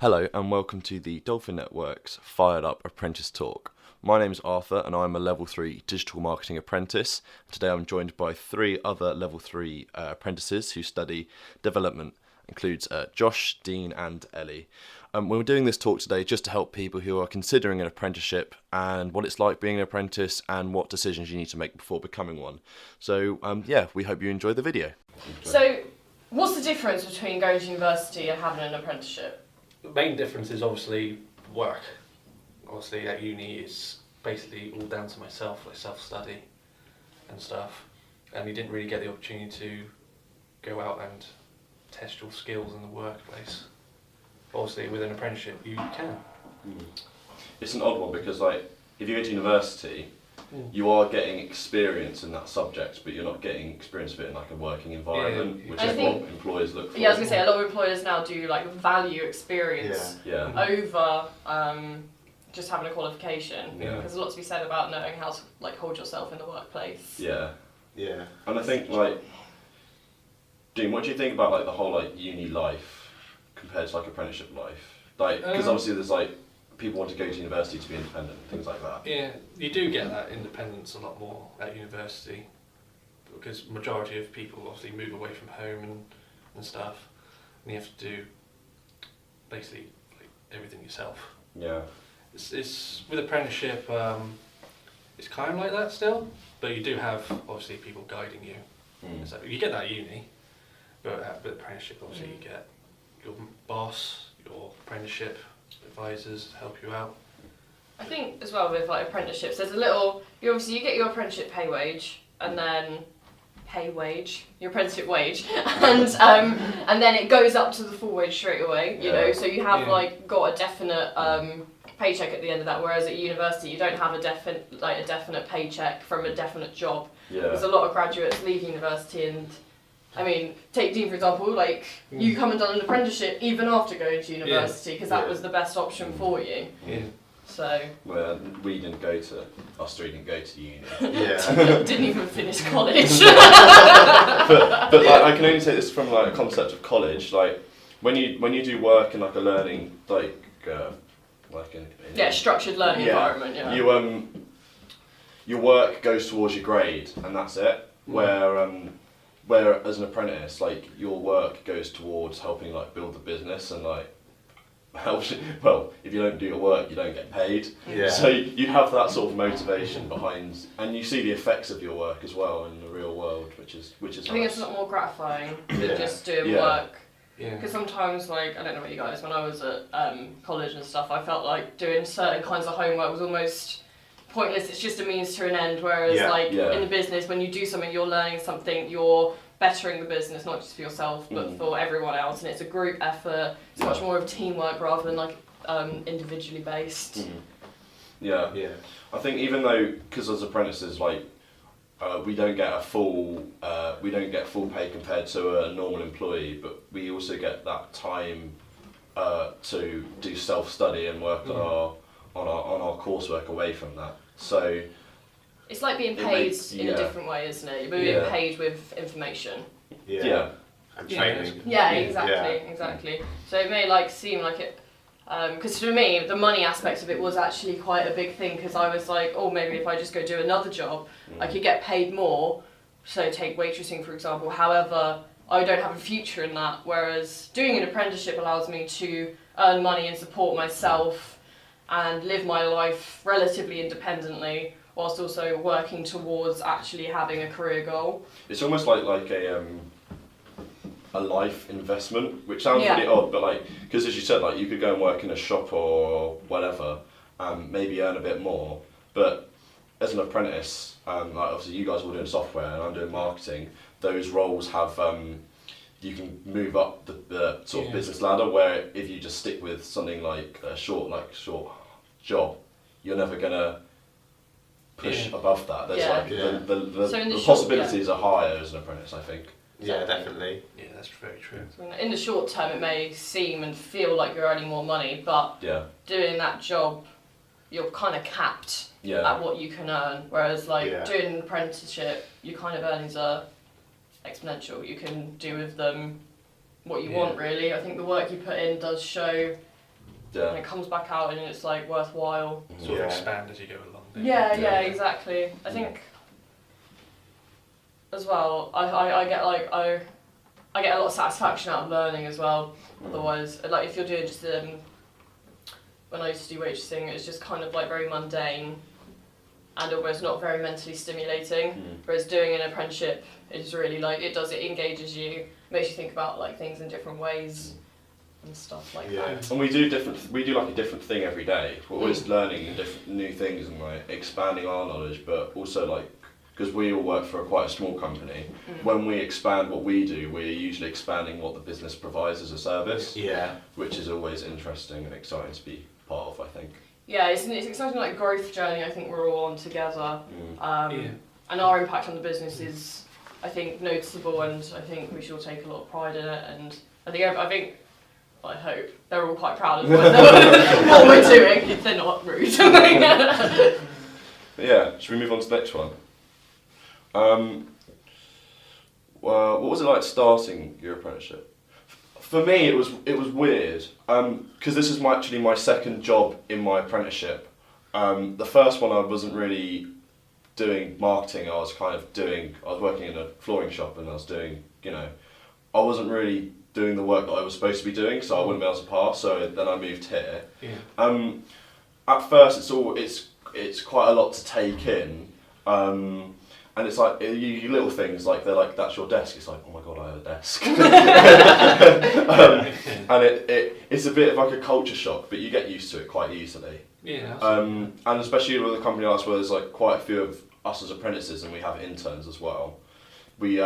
Hello and welcome to the Dolphin Networks Fired Up Apprentice Talk. My name is Arthur and I'm a Level 3 Digital Marketing Apprentice. Today I'm joined by 3 other Level 3 apprentices who study development. Includes Josh, Dean and Ellie. We're doing this talk today just to help people who are considering an apprenticeship and what it's like being an apprentice and what decisions you need to make before becoming one. So we hope you enjoy the video. So what's the difference between going to university and having an apprenticeship? The main difference is obviously work. Obviously at uni it's basically all down to myself, like self-study and stuff. And you didn't really get the opportunity to go out and test your skills in the workplace. Obviously with an apprenticeship you can. It's an odd one because if you go to university, you are getting experience in that subject, but you're not getting experience of it in a working environment, which is what employers look for. Yeah, I was going to say, a lot of employers now do value experience over just having a qualification. Yeah. There's a lot to be said about knowing how to hold yourself in the workplace. Yeah. Yeah. And I think Dean, what do you think about the whole uni life compared to apprenticeship life? Because obviously there's people want to go to university to be independent and things like that. Yeah, you do get that independence a lot more at university because majority of people obviously move away from home and stuff, and you have to do basically everything yourself. Yeah. It's with apprenticeship, it's kind of like that still, but you do have obviously people guiding you. So you get that at uni, but with apprenticeship obviously you get your boss, your apprenticeship advisors to help you out. I think as well with apprenticeships, there's you get your apprenticeship pay wage and then your apprenticeship wage, and then it goes up to the full wage straight away. You know, so you have got a definite paycheck at the end of that. Whereas at university, you don't have a definite paycheck from a definite job. Yeah. There's a lot of graduates leave university and. I mean, take Dean for example, you come and done an apprenticeship even after going to university because that was the best option for you. Yeah. So. Well, us three didn't go to uni. Yeah. Didn't even finish college. but I can only say this from a concept of college. When you do work in a learning structured learning environment. Yeah. You your work goes towards your grade and that's it. Where as an apprentice, your work goes towards helping build the business and helps. Well, if you don't do your work, you don't get paid. Yeah. So you have that sort of motivation behind, and you see the effects of your work as well in the real world, which is. I think it's a lot more gratifying than just doing work. Yeah. Because sometimes, I don't know about you guys, when I was at college and stuff, I felt like doing certain kinds of homework was almost pointless. It's just a means to an end. Whereas, in the business, when you do something, you're learning something, you're bettering the business, not just for yourself, but for everyone else. And it's a group effort. It's much more of teamwork rather than individually based. Yeah. Yeah. I think even though, because as apprentices, we don't get full pay compared to a normal employee, but we also get that time to do self-study and work on our coursework away from that. So it's like being paid in a different way, isn't it? You're being paid with information. Yeah. And training. Yeah, exactly. So it may seem like it, because for me, the money aspect of it was actually quite a big thing, because I was maybe if I just go do another job, I could get paid more. So take waitressing, for example. However, I don't have a future in that, whereas doing an apprenticeship allows me to earn money and support myself and live my life relatively independently, whilst also working towards actually having a career goal. It's almost like a life investment, which sounds really odd, but because as you said, you could go and work in a shop or whatever, maybe earn a bit more. But as an apprentice, obviously you guys are all doing software and I'm doing marketing. Those roles have you can move up the sort of business ladder. Where if you just stick with something like a short job, you're never gonna push above that. There's the possibilities are higher as an apprentice, I think. Yeah, definitely. Yeah, that's very true. So in the short term, it may seem and feel like you're earning more money, but doing that job, you're kind of capped at what you can earn. Whereas doing an apprenticeship, your kind of earnings are exponential. You can do with them what you want, really. I think the work you put in does show and it comes back out and it's like worthwhile. Sort of expand as you go along. Yeah, exactly. I think as well, I get like I get a lot of satisfaction out of learning as well. Otherwise, like if you're doing just when I used to do waitressing, it was just kind of like very mundane and almost not very mentally stimulating. Whereas doing an apprenticeship is really like it engages you, makes you think about like things in different ways and stuff like that. And we do like a different thing every day. We're always learning different new things and like expanding our knowledge, but also like because we all work for quite a small company, when we expand what we do, we're usually expanding what the business provides as a service. Yeah. Which is always interesting and exciting to be part of, I think. Yeah, it's an exciting like growth journey. I think we're all on together, and our impact on the business is, I think, noticeable, and I think we should all take a lot of pride in it. And I hope they're all quite proud of what we're doing. If they're not rude. Yeah, should we move on to the next one? Well, what was it like starting your apprenticeship? For me, it was weird because this is actually my second job in my apprenticeship. The first one I wasn't really doing marketing. I was working in a flooring shop and I was doing, I wasn't really doing the work that I was supposed to be doing, so I wouldn't be able to pass. So then I moved here. Yeah. At first, it's quite a lot to take in. And it's like you little things like they're like that's your desk. It's like, oh my god, I have a desk. And it's a bit of like a culture shock, but you get used to it quite easily. Yeah. And especially with a company like us where there's like quite a few of us as apprentices and we have interns as well. We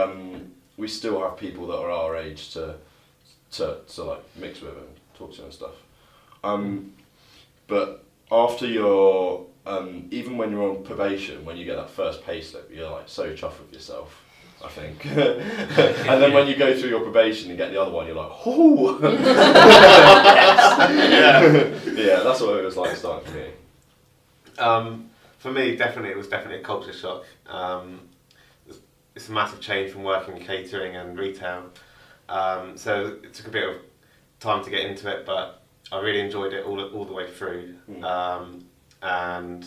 still have people that are our age to like mix with and talk to and stuff. But after your even when you're on probation, when you get that first pay slip, you're like so chuffed with yourself, I think. And then when you go through your probation and get the other one, you're like, oh! Yeah, that's what it was like starting for me. For me, it was definitely a culture shock. It's a massive change from working in catering and retail. So it took a bit of time to get into it, but I really enjoyed it all the way through. And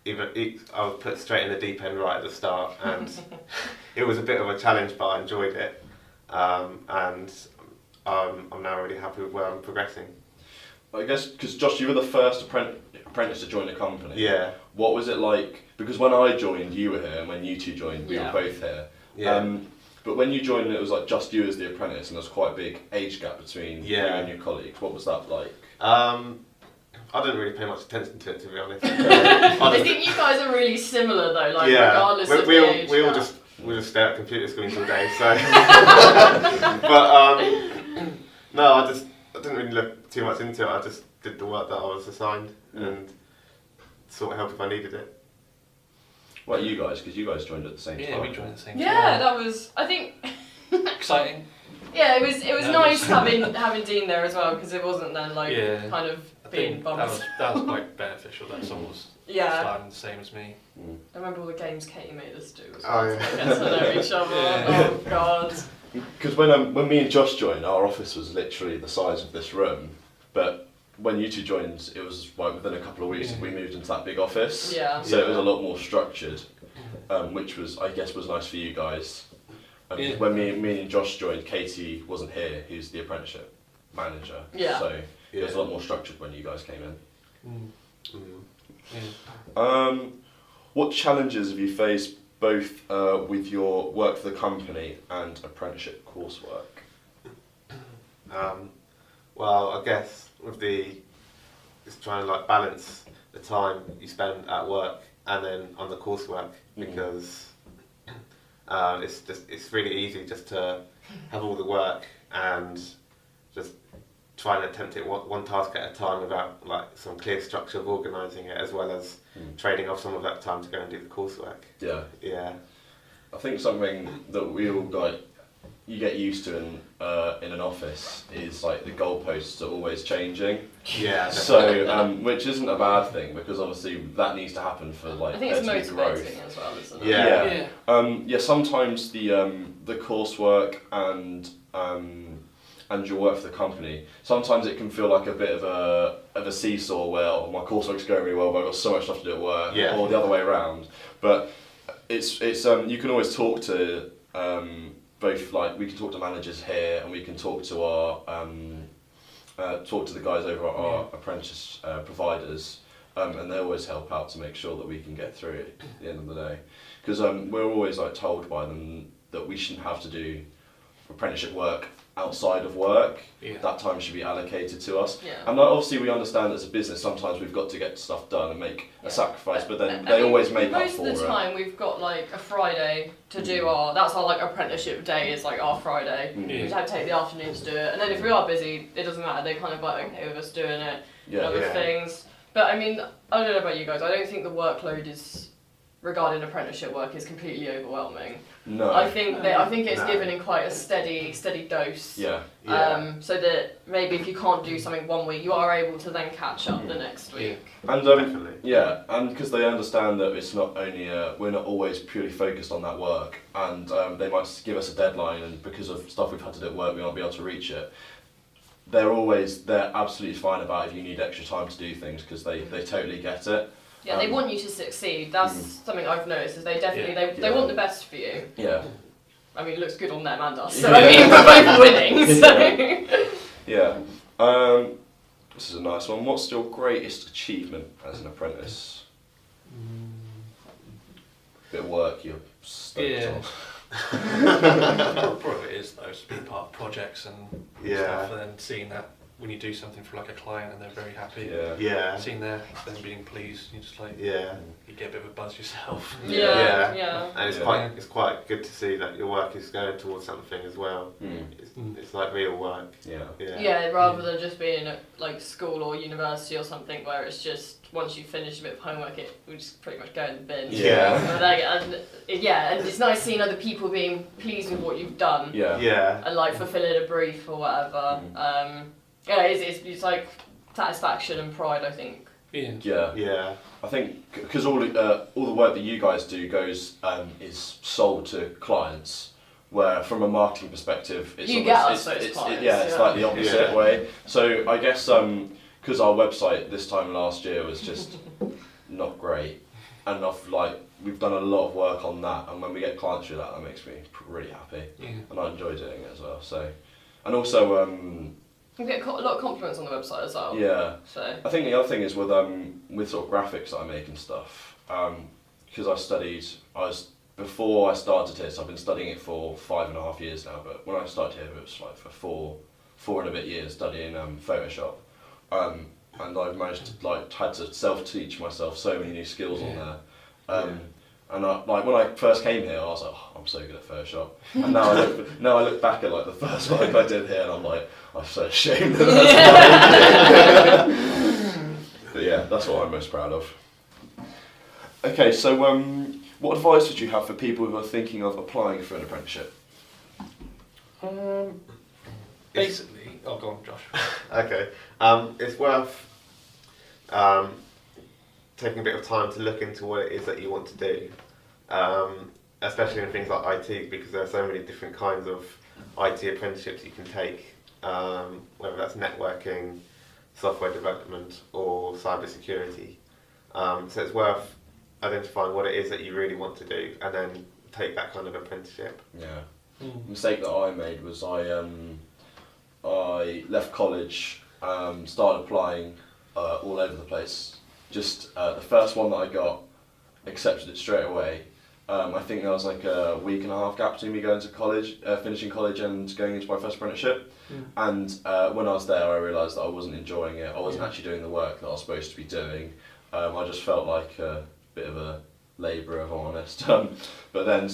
I was put straight in the deep end right at the start, and it was a bit of a challenge, but I enjoyed it. And I'm now really happy with where I'm progressing. I guess because Josh, you were the first apprentice to join the company. Yeah. What was it like? Because when I joined, you were here, and when you two joined, we were both here. Yeah. But when you joined, it was like just you as the apprentice, and there was quite a big age gap between you and your colleagues. What was that like? I didn't really pay much attention to it, to be honest. I think you guys are really similar though, like regardless of the age. We all just stare at computer screens all day, so. But no, I didn't really look too much into it. I just did the work that I was assigned and sought help if I needed it. Well, you guys, because you guys joined at the same time. Yeah, we joined at the same time. Yeah, that was, I think. Exciting. Yeah, it was nice having Dean there as well, because it wasn't then like kind of being bummed. That was quite beneficial that someone was starting the same as me. I remember all the games Katie made us do as well. To get to know each other. Oh god. Because when me and Josh joined, our office was literally the size of this room, but when you two joined, it was like within a couple of weeks we moved into that big office. Yeah. So it was a lot more structured, which was nice for you guys. When me and Josh joined, Katie wasn't here, who's the apprenticeship manager. Yeah. So it was a lot more structured when you guys came in. What challenges have you faced both with your work for the company and apprenticeship coursework? Well, I guess with just trying to like balance the time you spend at work and then on the coursework, because it's really easy just to have all the work and just try and attempt it one task at a time without like some clear structure of organising it, as well as trading off some of that time to go and do the coursework. Yeah. Yeah. I think something that we all you get used to in an office is like the goalposts are always changing. Yeah. So which isn't a bad thing, because obviously that needs to happen for like I think it's motivating growth as well, isn't it? Yeah. Sometimes the coursework and and your work for the company, sometimes it can feel like a bit of a seesaw where my coursework's going really well, but I've got so much stuff to do at work, or the other way around. But it's you can always talk to both, like we can talk to managers here, and we can talk to our talk to the guys over at our apprentice providers, and they always help out to make sure that we can get through it at the end of the day. Because we're always like told by them that we shouldn't have to do apprenticeship work outside of work. That time should be allocated to us. And like, obviously we understand as a business sometimes we've got to get stuff done and make a sacrifice, but then they always make up for it. Most of the time we've got like a Friday to do that's our like apprenticeship day, is like our Friday. We just have to take the afternoon to do it, and then if we are busy, it doesn't matter, they kind of like okay with us doing it and other things. But I mean, I don't know about you guys, I don't think the workload is regarding apprenticeship work is completely overwhelming. No. I think it's given in quite a steady dose. So that maybe if you can't do something one week, you are able to then catch up the next week. And and because they understand that it's not only we're not always purely focused on that work, and they might give us a deadline, and because of stuff we've had to do at work, we won't be able to reach it. They're absolutely fine about if you need extra time to do things, because they totally get it. Yeah, they want you to succeed. That's something I've noticed, is they definitely they want the best for you. Yeah. I mean, it looks good on them and us. So I mean, we're both winning. So. This is a nice one. What's your greatest achievement as an apprentice? Bit of work you're stoked on. Probably it is though, to be part of projects and stuff, and then seeing that when you do something for like a client and they're very happy, seeing them being pleased, you just like you get a bit of a buzz yourself. And it's quite good to see that your work is going towards something as well. It's like real work. Rather than just being at like school or university or something where it's just once you finish a bit of homework, we just pretty much go in the bin. And it's nice seeing other people being pleased with what you've done. And like fulfilling a brief or whatever. It's like satisfaction and pride, I think. I think because all the work that you guys do is sold to clients, where from a marketing perspective, it's like the opposite way. So I guess because our website this time last year was just not great, and we've done a lot of work on that, and when we get clients through that makes me really happy, and I enjoy doing it as well. So, and also. You get a lot of compliments on the website as well. So I think the other thing is with sort of graphics that I make and stuff, because before I started here, so I've been studying it for 5.5 years now, but when I started here it was like for four and a bit years studying Photoshop, and I've managed to had to self-teach myself so many new skills on there. And when I first came here, I was like, I'm so good at Photoshop. And now I look back at the first work I did here, and I'm like, I'm so ashamed of that. But that's what I'm most proud of. Okay, so what advice would you have for people who are thinking of applying for an apprenticeship? Basically, go on, Josh. Okay, it's worth taking a bit of time to look into what it is that you want to do, especially in things like IT, because there are so many different kinds of IT apprenticeships you can take, whether that's networking, software development, or cybersecurity. So it's worth identifying what it is that you really want to do, and then take that kind of apprenticeship. The mistake that I made was I left college, started applying all over the place. Just the first one that I got, accepted it straight away. I think there was like a week and a half gap between me going to college, finishing college and going into my first apprenticeship. And when I was there, I realised that I wasn't enjoying it. I wasn't actually doing the work that I was supposed to be doing. I just felt like a bit of a labourer, if I'm honest. But then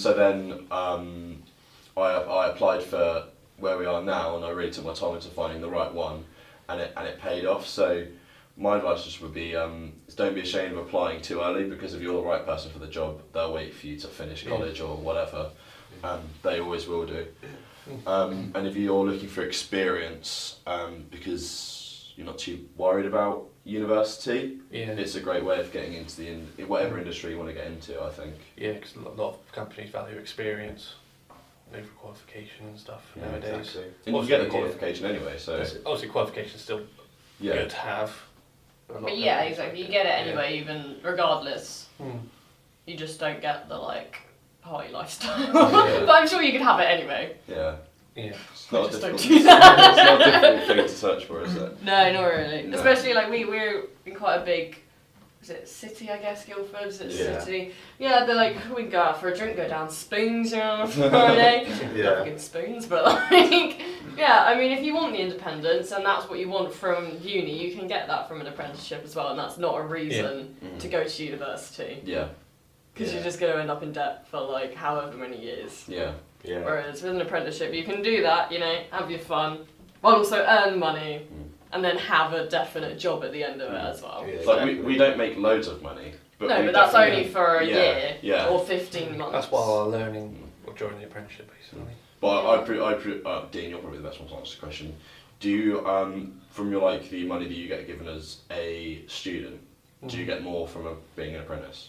I applied for where we are now, and I really took my time into finding the right one, and it paid off. So my advice just would be don't be ashamed of applying too early, because if you're the right person for the job, they'll wait for you to finish college or whatever. They always will do. And if you're looking for experience, because you're not too worried about university, it's a great way of getting into whatever industry you want to get into, I think. Because a lot of companies value experience. overqualification and stuff Yeah, nowadays. Exactly. And you get the qualification anyway, so Obviously, qualification is still yeah. good to have. But yeah, exactly. You get it anyway, even regardless. Hmm. You just don't get the like party lifestyle. Yeah. But I'm sure you could have it anyway. Yeah. Yeah. It's not a Just don't difficult. do that. It's not a difficult thing to search for, is it? No, not really. No. Especially like we're in quite a big, is it city, I guess, Guildford? Is it Yeah. city? Yeah, they're like, we can go out for a drink, go down Spoons, you know, on a Friday. Yeah. Not fucking Spoons, but like, yeah, I mean, if you want the independence and that's what you want from uni, you can get that from an apprenticeship as well, and that's not a reason to go to university. Yeah. Because you're just going to end up in debt for like however many years. Yeah. Yeah. Whereas with an apprenticeship, you can do that, you know, have your fun, while also earn money, and then have a definite job at the end of it as well. Yeah. Like we don't make loads of money, but No, we but that's definitely- only for a year Yeah. or 15 months. That's while learning or during the apprenticeship, basically. But Dean, you're probably the best one to answer the question. Do you, from your like the money that you get given as a student, do you get more from being an apprentice?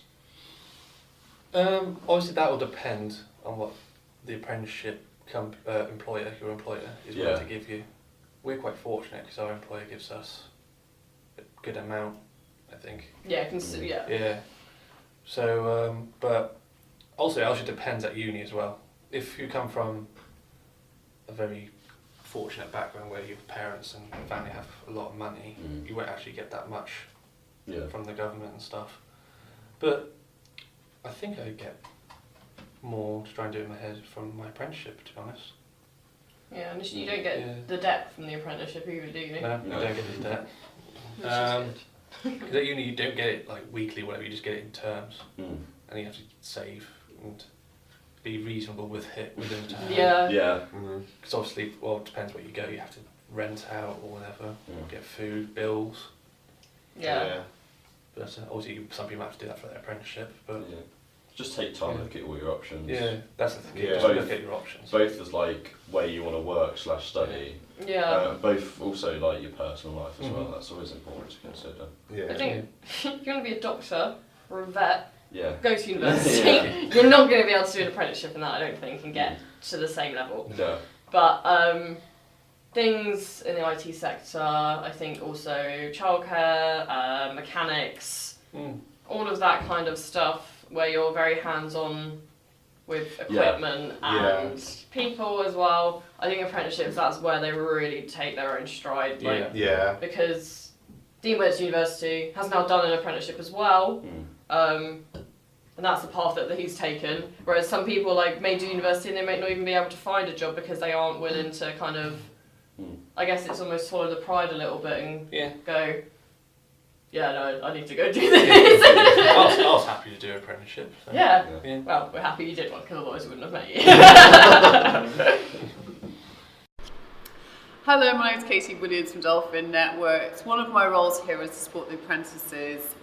Obviously, that will depend on what the apprenticeship employer, your employer, is willing Yeah. to give you. We're quite fortunate because our employer gives us a good amount, I think. Yeah, yeah. Yeah. So, but also it also depends at uni as well. If you come from a very fortunate background where your parents and family have a lot of money, you won't actually get that much from the government and stuff. But I think I get more to try and do it in my head from my apprenticeship, to be honest. Yeah, and you don't get the debt from the apprenticeship either, do you? No, you don't get the debt. Which is good. Because at uni you don't get it like weekly, whatever. You just get it in terms, and you have to save and be reasonable with it within the term. Yeah. Yeah. Because obviously, well, it depends where you go. You have to rent out or whatever, get food, bills. Yeah. But obviously, some people have to do that for their apprenticeship. But Yeah. Just take time to look at all your options. yeah, that's the thing. Yeah. Just look at your options. Both as like where you want to work / study. Yeah. Both also like your personal life as well. That's always important to consider. Yeah. I think if you want to be a doctor or a vet, Yeah. go to university. Yeah. You're not going to be able to do an apprenticeship in that, I don't think, and get to the same level. No. But things in the IT sector, I think also childcare, mechanics, all of that kind of stuff where you're very hands-on with equipment and people as well. I think apprenticeships, that's where they really take their own stride. Like, because Dean went to university, has now done an apprenticeship as well. And that's the path that he's taken. Whereas some people like may do university and they might not even be able to find a job because they aren't willing to kind of, I guess it's almost swallow the pride a little bit and go, yeah, no, I need to go do this. I was happy to do an apprenticeship. So. Yeah. Yeah. Well, we're happy you did one because otherwise we wouldn't have met you. Hello, my name is Katie Williams from Dolphin Networks. One of my roles here is to support the apprentices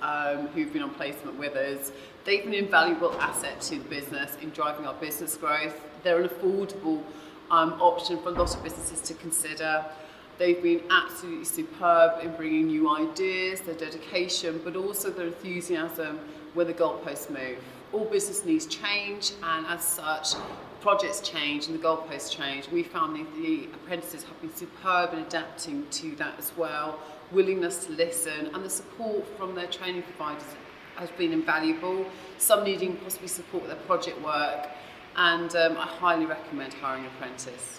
who've been on placement with us. They've been an invaluable asset to the business in driving our business growth. They're an affordable option for a lot of businesses to consider. They've been absolutely superb in bringing new ideas, their dedication, but also their enthusiasm when the goalposts move. All business needs change, and as such, projects change and the goalposts change. We found that the apprentices have been superb in adapting to that as well. Willingness to listen and the support from their training providers has been invaluable. Some needing possibly support with their project work, and I highly recommend hiring an apprentice.